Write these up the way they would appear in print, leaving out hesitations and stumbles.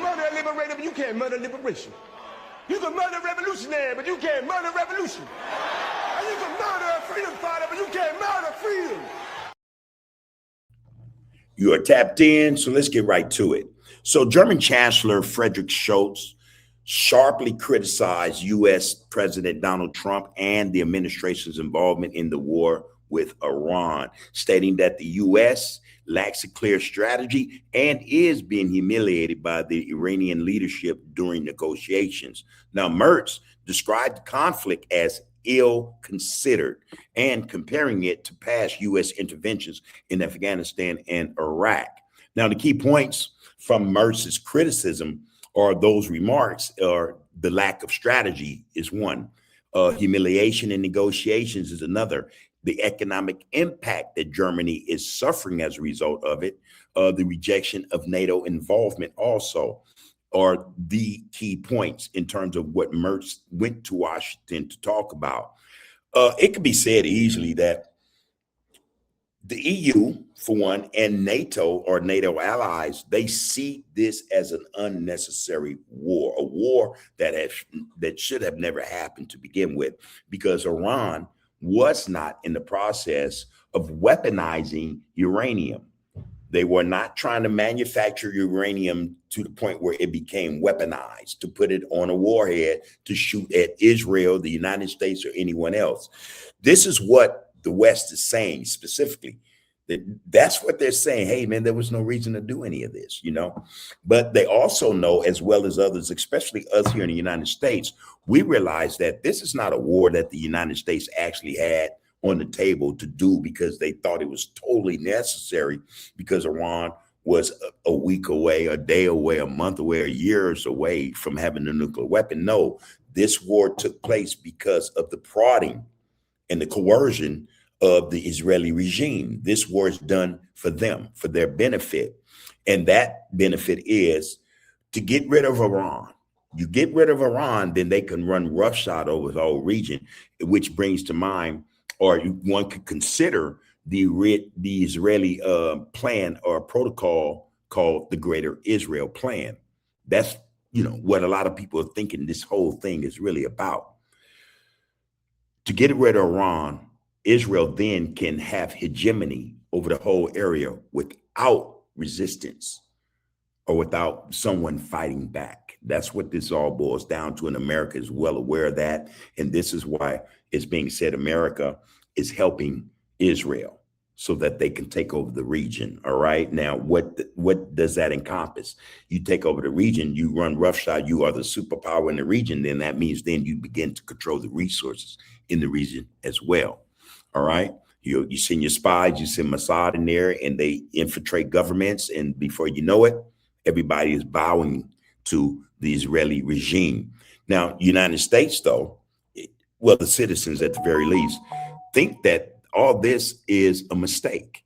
murder a liberator, but you can't murder liberation. You can murder a revolutionary, but you can't murder revolution. And you can murder a freedom fighter, but you can't murder freedom. You are tapped in, so let's get right to it. So German Chancellor Friedrich Scholz sharply criticized U.S. President Donald Trump and the administration's involvement in the war with Iran, stating that the U.S. lacks a clear strategy and is being humiliated by the Iranian leadership during negotiations. Now, Merz described the conflict as ill-considered and comparing it to past U.S. interventions in Afghanistan and Iraq. Now, the key points from Merz's criticism or those remarks are the lack of strategy is one, humiliation in negotiations is another, the economic impact that Germany is suffering as a result of it, the rejection of NATO involvement also are the key points in terms of what Merz went to Washington to talk about. It could be said easily that the EU, for one, and NATO or NATO allies, they see this as an unnecessary war, a war that should have never happened to begin with, because Iran was not in the process of weaponizing uranium. They were not trying to manufacture uranium to the point where it became weaponized, to put it on a warhead to shoot at Israel, the United States, or anyone else. This is what the West is saying specifically. That's what they're saying. Hey, man, there was no reason to do any of this, you know. But they also know, as well as others, especially us here in the United States, we realize that this is not a war that the United States actually had on the table to do because they thought it was totally necessary because Iran was a week away, a day away, a month away, or years away from having a nuclear weapon. No, this war took place because of the prodding and the coercion of the Israeli regime. This war is done for them, for their benefit. And that benefit is to get rid of Iran. You get rid of Iran, then they can run roughshod over the whole region, which brings to mind, or one could consider the Israeli plan or protocol called the Greater Israel Plan. That's, you know, what a lot of people are thinking this whole thing is really about. To get rid of Iran, Israel then can have hegemony over the whole area without resistance or without someone fighting back. That's what this all boils down to, and America is well aware of that. And this is why it's being said America is helping Israel so that they can take over the region. All right. Now, what does that encompass? You take over the region, you run roughshod, you are the superpower in the region, then that means then you begin to control the resources in the region as well. All right. You send your spies, you send Mossad in there, and they infiltrate governments. And before you know it, everybody is bowing to the Israeli regime. Now, United States, though, well, the citizens at the very least, think that all this is a mistake.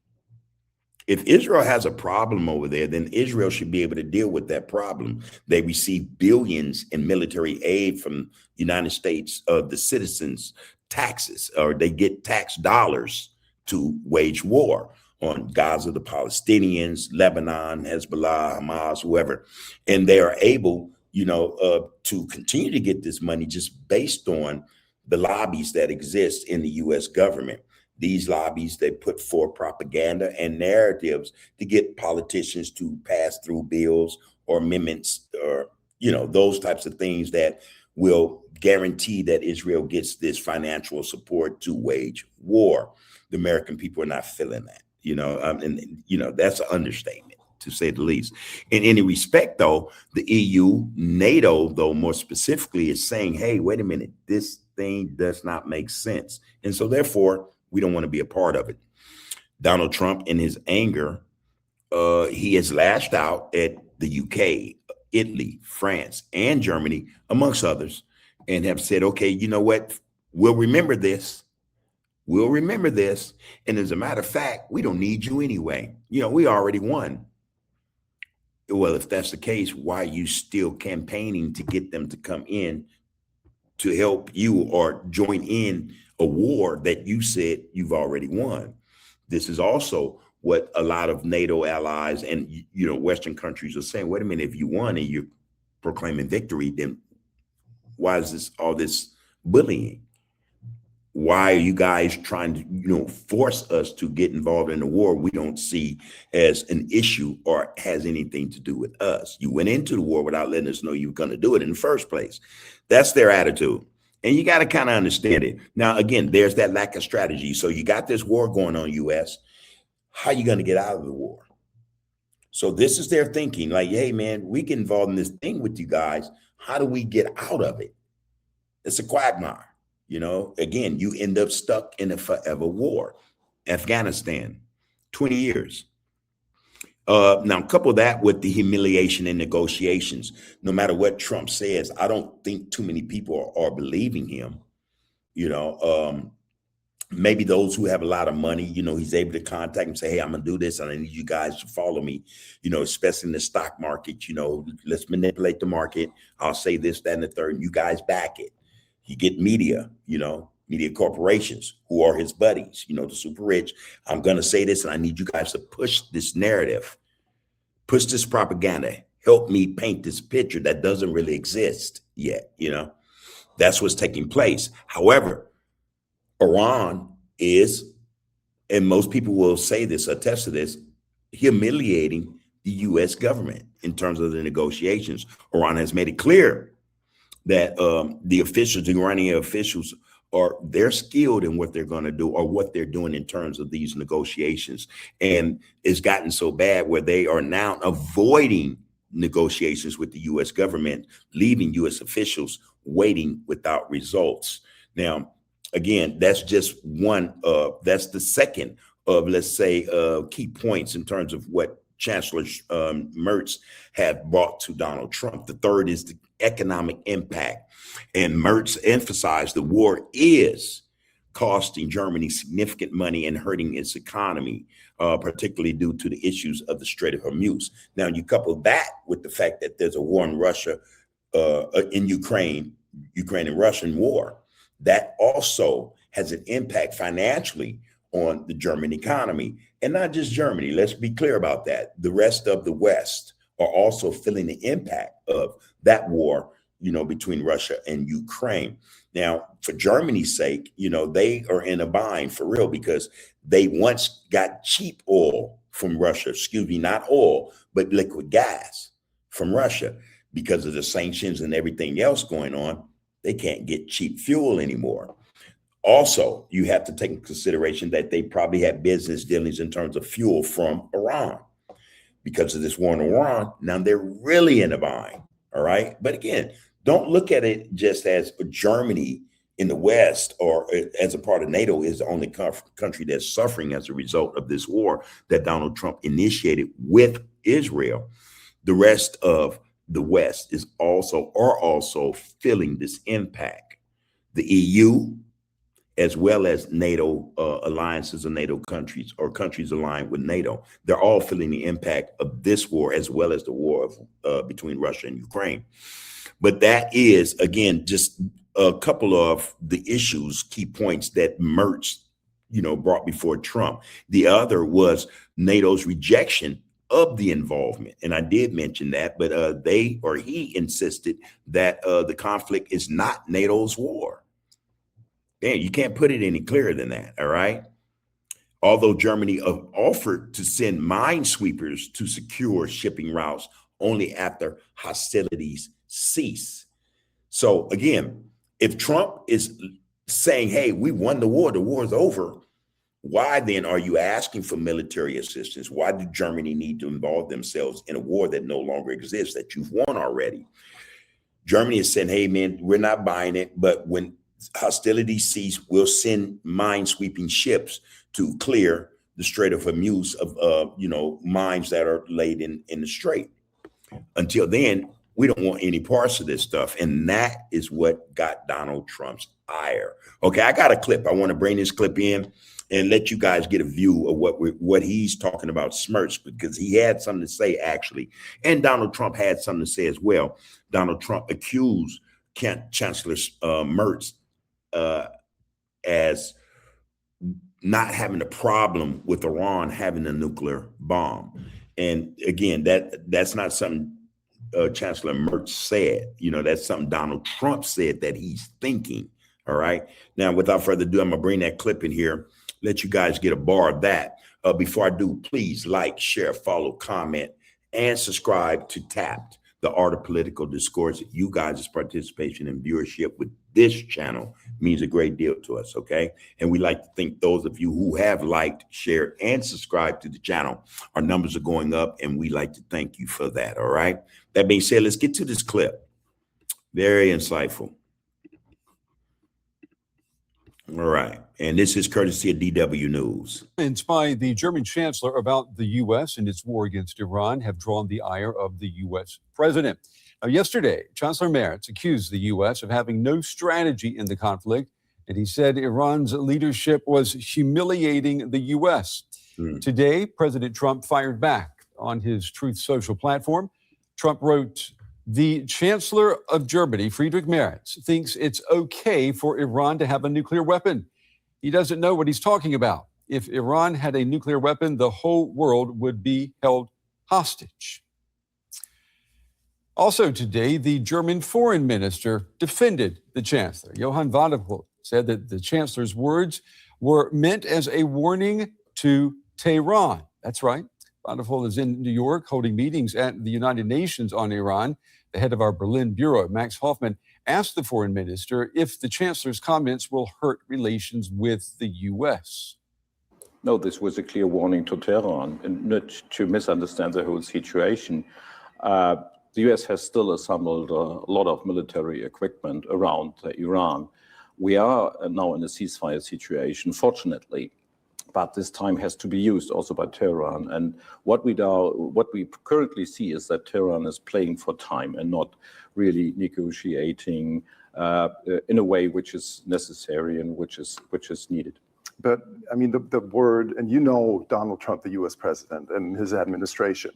If Israel has a problem over there, then Israel should be able to deal with that problem. They receive billions in military aid from the United States, the citizens' taxes, or they get tax dollars to wage war on Gaza, the Palestinians, Lebanon, Hezbollah, Hamas, whoever. And they are able, you know, to continue to get this money just based on the lobbies that exist in the U.S. government. These lobbies, they put forth propaganda and narratives to get politicians to pass through bills or amendments or, you know, those types of things that will guarantee that Israel gets this financial support to wage war. The American people are not feeling that, you know, and, you know, that's an understatement, to say the least. In any respect, though, the EU, NATO, though, more specifically, is saying, hey, wait a minute, this thing does not make sense. And so therefore, we don't want to be a part of it. Donald Trump, in his anger, he has lashed out at the UK, Italy, France, and Germany, amongst others, and have said, okay, you know what? We'll remember this. We'll remember this. And as a matter of fact, we don't need you anyway. You know, we already won. Well, if that's the case, why are you still campaigning to get them to come in to help you or join in a war that you said you've already won? This is also what a lot of NATO allies and, Western countries are saying. Wait a minute, if you won and you're proclaiming victory, then why is all this bullying? Why are you guys trying to, force us to get involved in a war we don't see as an issue or has anything to do with us? You went into the war without letting us know you were going to do it in the first place. That's their attitude. And you got to kind of understand it. Now, again, there's that lack of strategy. So you got this war going on, U.S. How are you going to get out of the war? So this is their thinking, like, hey, man, we get involved in this thing with you guys. How do we get out of it? It's a quagmire. Again, you end up stuck in a forever war. Afghanistan, 20 years. Now, couple that with the humiliation in negotiations. No matter what Trump says, I don't think too many people are believing him. Maybe those who have a lot of money, he's able to contact and say, hey, I'm going to do this and I need you guys to follow me, especially in the stock market. Let's manipulate the market. I'll say this, that, and the third, and you guys back it. You get media, media corporations who are his buddies, the super rich. I'm going to say this, and I need you guys to push this narrative, push this propaganda, help me paint this picture that doesn't really exist yet. That's what's taking place. However, Iran is, and most people will say this, attest to this, humiliating the U.S. government in terms of the negotiations. Iran has made it clear that the officials, the Iranian officials, they're skilled in what they're going to do or what they're doing in terms of these negotiations. And it's gotten so bad where they are now avoiding negotiations with the U.S. government, leaving U.S. officials waiting without results. Now, again, that's just one, that's the second of, let's say, key points in terms of what Chancellor Merz have brought to Donald Trump. The third is the economic impact. And Merz emphasized the war is costing Germany significant money and hurting its economy, particularly due to the issues of the Strait of Hormuz. Now, you couple that with the fact that there's a war in Russia, in Ukraine and Russian war, that also has an impact financially on the German economy. And not just Germany, let's be clear about that. The rest of the West are also feeling the impact of that war, between Russia and Ukraine. Now, for Germany's sake, they are in a bind for real because they once got cheap oil from Russia, not oil, but liquid gas from Russia. Because of the sanctions and everything else going on, they can't get cheap fuel anymore. Also, you have to take into consideration that they probably had business dealings in terms of fuel from Iran. Because of this war in Iran, now they're really in a bind, all right? But again, don't look at it just as Germany in the West or as a part of NATO is the only country that's suffering as a result of this war that Donald Trump initiated with Israel. The rest of the West are also feeling this impact. The EU, as well as NATO alliances of NATO countries or countries aligned with NATO, they're all feeling the impact of this war as well as the war between Russia and Ukraine. But that is, again, just a couple of the issues, key points that Merz, brought before Trump. The other was NATO's rejection of the involvement. And I did mention that, but he insisted that the conflict is not NATO's war. Man, you can't put it any clearer than that, all right? Although Germany offered to send minesweepers to secure shipping routes only after hostilities cease. So again, if Trump is saying, hey, we won the war is over, why then are you asking for military assistance? Why do Germany need to involve themselves in a war that no longer exists, that you've won already? Germany is saying, hey, man, we're not buying it, but when hostilities cease, we'll send mine-sweeping ships to clear the Strait of Hormuz of, mines that are laid in the strait. Until then, we don't want any parts of this stuff. And that is what got Donald Trump's ire. Okay, I got a clip. I want to bring this clip in and let you guys get a view of what he's talking about, Smirch, because he had something to say, actually. And Donald Trump had something to say as well. Donald Trump accused Chancellor Merz as not having a problem with Iran having a nuclear bomb. And again, that's not something Chancellor Merz said. That's something Donald Trump said that he's thinking. All right. Now, without further ado, I'm going to bring that clip in here, let you guys get a bar of that. Before I do, please like, share, follow, comment, and subscribe to Tapped, the Art of Political Discourse. You guys' participation and viewership with this channel means a great deal to us, okay? And we like to thank those of you who have liked, shared, and subscribed to the channel. Our numbers are going up, and we like to thank you for that, all right? That being said, let's get to this clip. Very insightful. All right. And this is courtesy of DW News. By the German chancellor about the U.S. and its war against Iran have drawn the ire of the U.S. president. Now, yesterday, Chancellor Merz accused the U.S. of having no strategy in the conflict, and he said Iran's leadership was humiliating the U.S. Today, President Trump fired back on his Truth Social platform. Trump wrote, "The Chancellor of Germany, Friedrich Merz, thinks it's okay for Iran to have a nuclear weapon. He doesn't know what he's talking about. If Iran had a nuclear weapon, the whole world would be held hostage." Also today, the German foreign minister defended the chancellor. Johann Wadephul said that the chancellor's words were meant as a warning to Tehran. That's right. Wadephul is in New York holding meetings at the United Nations on Iran. The head of our Berlin bureau, Max Hoffman, asked the foreign minister if the chancellor's comments will hurt relations with the U.S. No, this was a clear warning to Tehran, and not to misunderstand the whole situation. The U.S. has still assembled a lot of military equipment around Iran. We are now in a ceasefire situation, fortunately, but this time has to be used also by Tehran. And what we currently see is that Tehran is playing for time and not really negotiating in a way which is necessary and which is needed. But I mean, the word, and you know Donald Trump, the U.S. president, and his administration,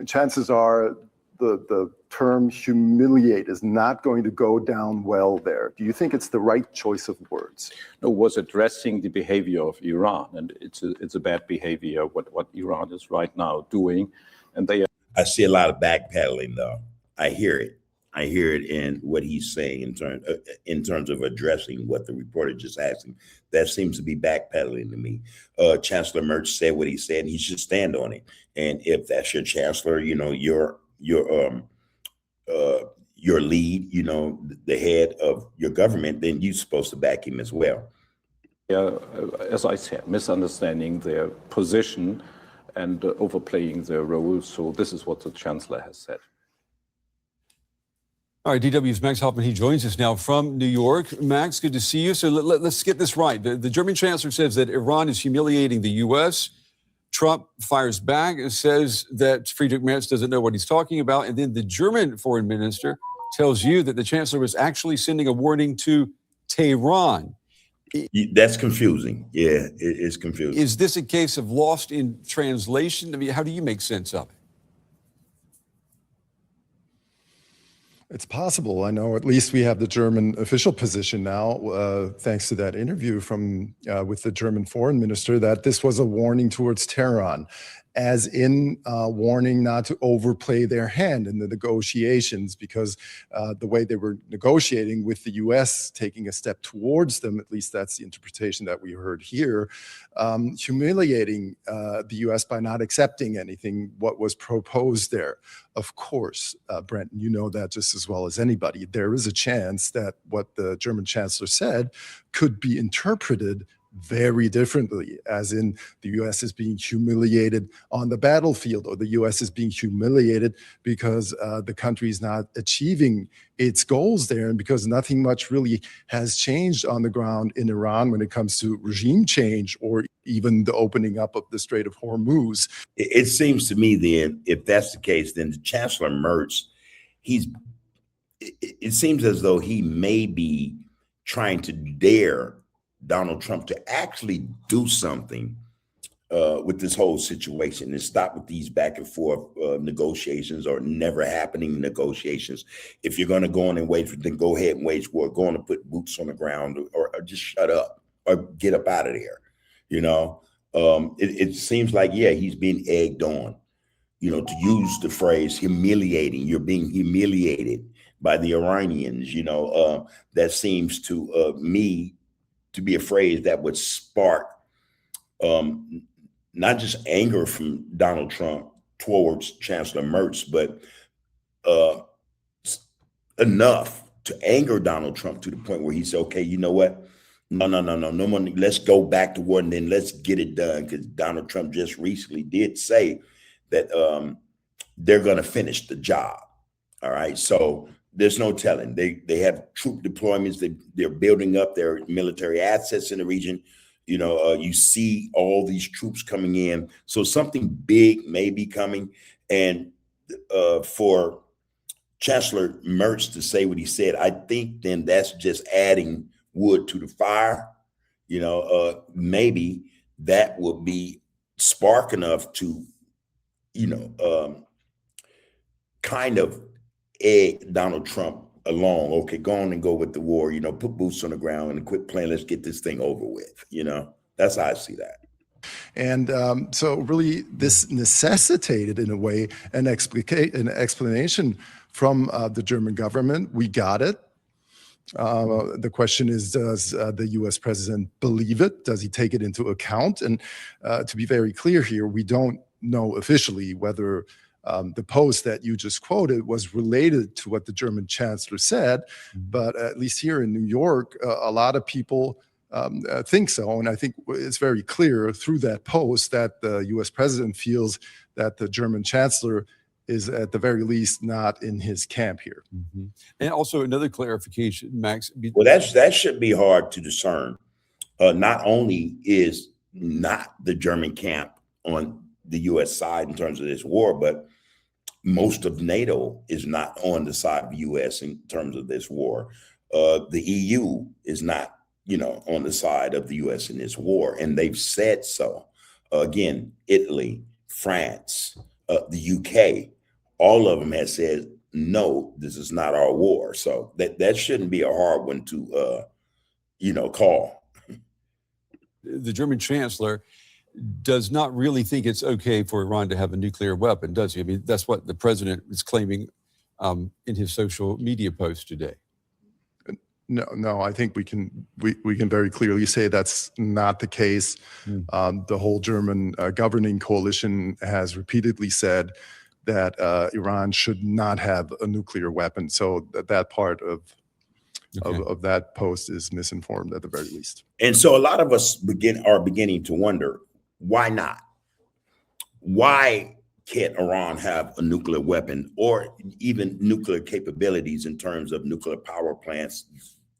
chances are the term humiliate is not going to go down well there. Do you think it's the right choice of words? No, it was addressing the behavior of Iran, and it's a bad behavior what Iran is right now doing, and they. I see a lot of backpedaling, though. I hear it. I hear it in what he's saying in terms of addressing what the reporter just asked him. That seems to be backpedaling to me. Chancellor Merz said what he said, and he should stand on it. And if that's your chancellor, your lead, the head of your government, then you're supposed to back him as well. Yeah, as I said, misunderstanding their position and overplaying their role. So this is what the chancellor has said. All right, DW's Max Hoffman, he joins us now from New York. Max, good to see you. So let's get this right. The German chancellor says that Iran is humiliating the U.S. Trump fires back and says that Friedrich Merz doesn't know what he's talking about. And then the German foreign minister tells you that the chancellor was actually sending a warning to Tehran. That's confusing. Yeah, it's confusing. Is this a case of lost in translation? I mean, how do you make sense of it? It's possible. I know at least we have the German official position now, thanks to that interview with the German foreign minister, that this was a warning towards Tehran, as in warning not to overplay their hand in the negotiations, because the way they were negotiating with the U.S. taking a step towards them, at least that's the interpretation that we heard here, humiliating the U.S. by not accepting anything what was proposed there. Of course, Brenton, you know that just as well as anybody. There is a chance that what the German chancellor said could be interpreted very differently, as in the U.S. is being humiliated on the battlefield, or the U.S. is being humiliated because the country is not achieving its goals there, and because nothing much really has changed on the ground in Iran when it comes to regime change or even the opening up of the Strait of Hormuz. It seems to me then, if that's the case, then the Chancellor Merz, it seems as though he may be trying to dare Donald Trump to actually do something with this whole situation and stop with these back and forth negotiations or never happening negotiations. If you're going to go on and wage, then go ahead and wage war. Go on and put boots on the ground, or just shut up or get up out of there. You know, it seems like, yeah, he's being egged on, to use the phrase humiliating. You're being humiliated by the Iranians. That seems to me to be a phrase that would spark um, not just anger from Donald Trump towards Chancellor Merz, but uh, enough to anger Donald Trump to the point where he said, okay, you know what? No more. Let's go back to war and then let's get it done. Because Donald Trump just recently did say that they're going to finish the job. All right. So there's no telling. They have troop deployments. They're building up their military assets in the region. You see all these troops coming in. So something big may be coming. And for Chancellor Merz to say what he said, I think then that's just adding wood to the fire. Maybe that would be spark enough to, kind of egg Donald Trump along. Okay, go on and go with the war, put boots on the ground and quit playing. Let's get this thing over with. That's how I see that. And so really this necessitated, in a way, an explanation from the German government. We got it. The question is, does the U.S. president believe it? Does he take it into account? And to be very clear here, we don't know officially whether the post that you just quoted was related to what the German chancellor said. But at least here in New York, a lot of people think so. And I think it's very clear through that post that the U.S. president feels that the German chancellor is at the very least not in his camp here. Mm-hmm. And also another clarification, Max. Well, that should be hard to discern. Not only is not the German camp on the U.S. side in terms of this war, but most of NATO is not on the side of the U.S. in terms of this war. The EU is not, on the side of the U.S. in this war, and they've said so. Again, Italy, France, the UK, all of them have said, no, this is not our war. So that shouldn't be a hard one to, call. The German chancellor does not really think it's okay for Iran to have a nuclear weapon, does he? I mean, that's what the president is claiming in his social media post today. No, I think we can very clearly say that's not the case. The whole German governing coalition has repeatedly said that Iran should not have a nuclear weapon. So that part of that post is misinformed at the very least. And so a lot of us are beginning to wonder, why not? Why can't Iran have a nuclear weapon or even nuclear capabilities in terms of nuclear power plants,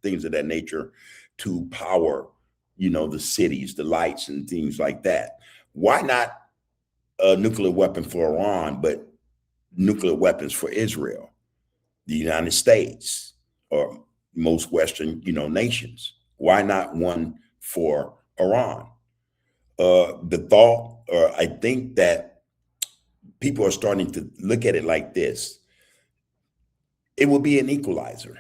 things of that nature, to power, the cities, the lights and things like that? Why not a nuclear weapon for Iran, but nuclear weapons for Israel, the United States, or most Western, nations? Why not one for Iran? The thought, or I think that people are starting to look at it like this. It will be an equalizer.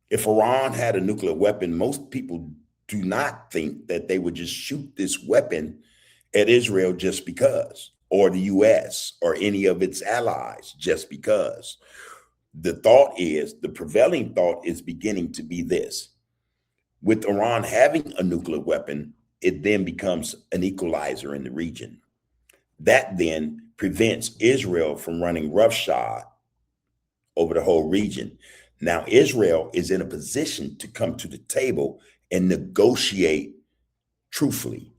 If Iran had a nuclear weapon, most people do not think that they would just shoot this weapon at Israel just because, or the US or any of its allies just because. The prevailing thought is beginning to be this. With Iran having a nuclear weapon, it then becomes an equalizer in the region. That then prevents Israel from running roughshod over the whole region. Now, Israel is in a position to come to the table and negotiate truthfully,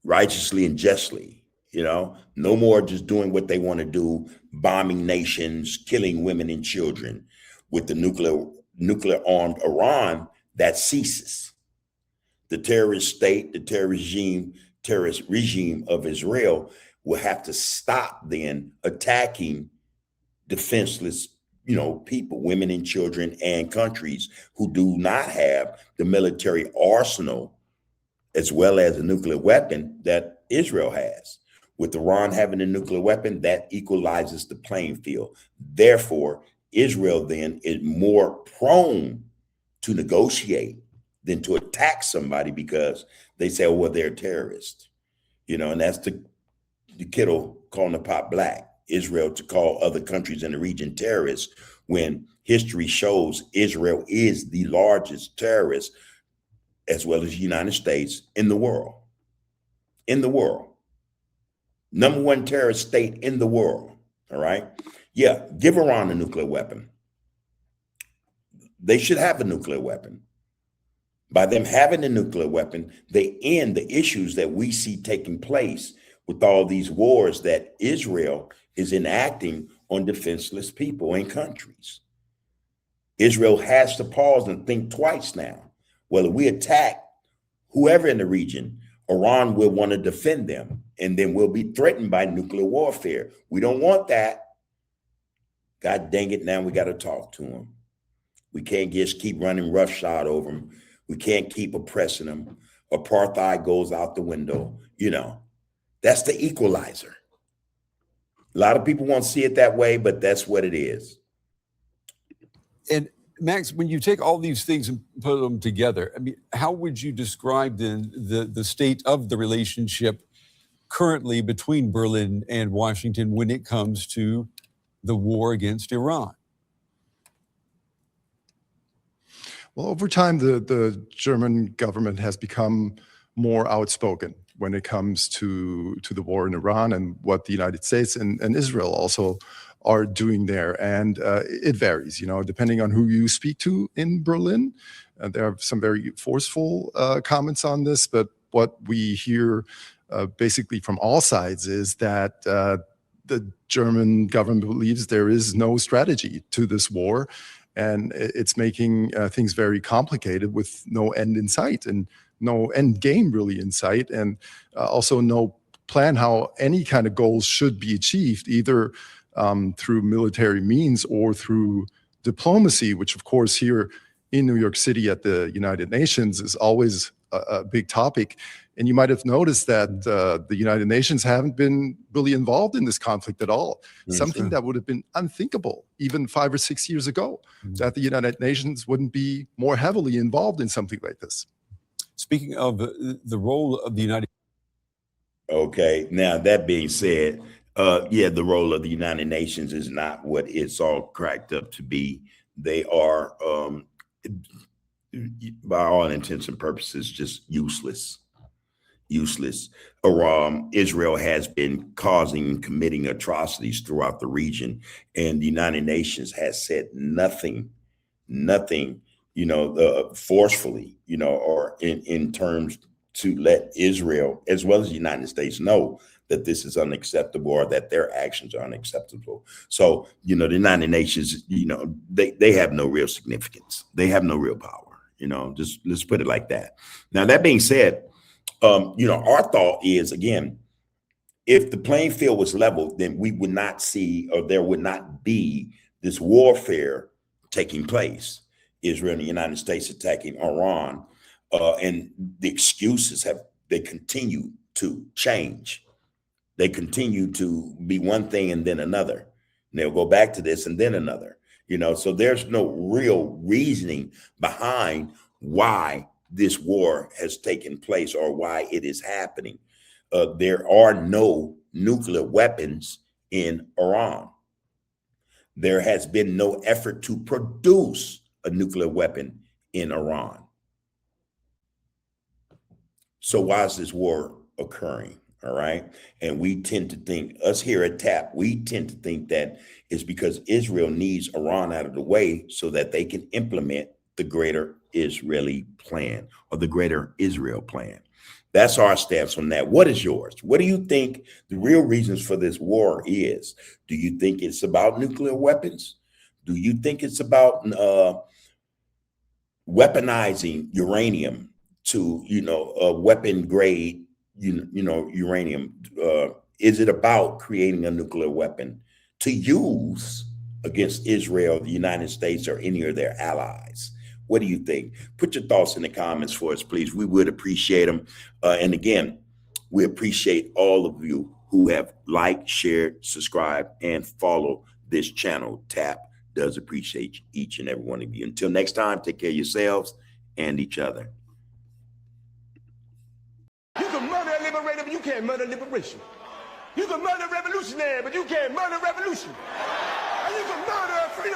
righteously and justly, no more just doing what they want to do, bombing nations, killing women and children. With the nuclear armed Iran, that ceases. The terrorist state, the terrorist regime of Israel will have to stop then attacking defenseless, people, women and children, and countries who do not have the military arsenal as well as a nuclear weapon that Israel has. With Iran having a nuclear weapon, that equalizes the playing field. Therefore, Israel then is more prone to negotiate than to attack somebody because they say, oh, well, they're a terrorist. And that's the kettle calling the pot black. Israel to call other countries in the region terrorists when history shows Israel is the largest terrorist, as well as the United States, in the world. In the world. Number one terrorist state in the world. All right. Yeah. Give Iran a nuclear weapon. They should have a nuclear weapon. By them having a nuclear weapon, they end the issues that we see taking place with all these wars that Israel is enacting on defenseless people and countries. Israel has to pause and think twice now. Well, if we attack whoever in the region, Iran will want to defend them, and then we'll be threatened by nuclear warfare. We don't want that. God dang it, now we got to talk to them. We can't just keep running roughshod over them. We can't keep oppressing them. Apartheid goes out the window. That's the equalizer. A lot of people won't see it that way, but that's what it is. And Max, when you take all these things and put them together, I mean, how would you describe then the state of the relationship currently between Berlin and Washington when it comes to the war against Iran? Well, over time, the German government has become more outspoken when it comes to the war in Iran and what the United States and Israel also are doing there. And it varies, depending on who you speak to in Berlin. There are some very forceful comments on this, but what we hear basically from all sides is that the German government believes there is no strategy to this war, and it's making things very complicated with no end in sight and no end game really in sight, and also no plan how any kind of goals should be achieved, either through military means or through diplomacy, which of course here in New York City at the United Nations is always a big topic. And you might have noticed that the United Nations haven't been really involved in this conflict at all. Something that would have been unthinkable even 5 or 6 years ago, that the United Nations wouldn't be more heavily involved in something like this. Speaking of the role of the United Okay, now that being said, the role of the United Nations is not what it's all cracked up to be. They are, by all intents and purposes, just useless. Israel has been causing and committing atrocities throughout the region, and the United Nations has said nothing, forcefully, or in terms to let Israel, as well as the United States, know that this is unacceptable or that their actions are unacceptable. So, the United Nations, they have no real significance. They have no real power, just let's put it like that. Now, that being said, our thought is, again, if the playing field was leveled, then we would not see, or there would not be this warfare taking place. Israel and the United States attacking Iran, and the excuses they continue to change. They continue to be one thing and then another. And they'll go back to this and then another. So there's no real reasoning behind why this war has taken place or why it is happening. There are no nuclear weapons in Iran. There has been no effort to produce a nuclear weapon in Iran. So why is this war occurring? All right. And we tend to think, us here at TAP, we tend to think that it's because Israel needs Iran out of the way so that they can implement the greater Israeli plan or the greater Israel plan. That's our stance on that. What is yours? What do you think the real reasons for this war is? Do you think it's about nuclear weapons? Do you think it's about weaponizing uranium to, weapon grade, uranium? Is it about creating a nuclear weapon to use against Israel, the United States, or any of their allies? What do you think? Put your thoughts in the comments for us, please. We would appreciate them. And again, we appreciate all of you who have liked, shared, subscribed, and followed this channel. TAP does appreciate each and every one of you. Until next time, take care of yourselves and each other. You can murder a liberator, but you can't murder liberation. You can murder a revolutionary, but you can't murder revolution. And you can murder a freedom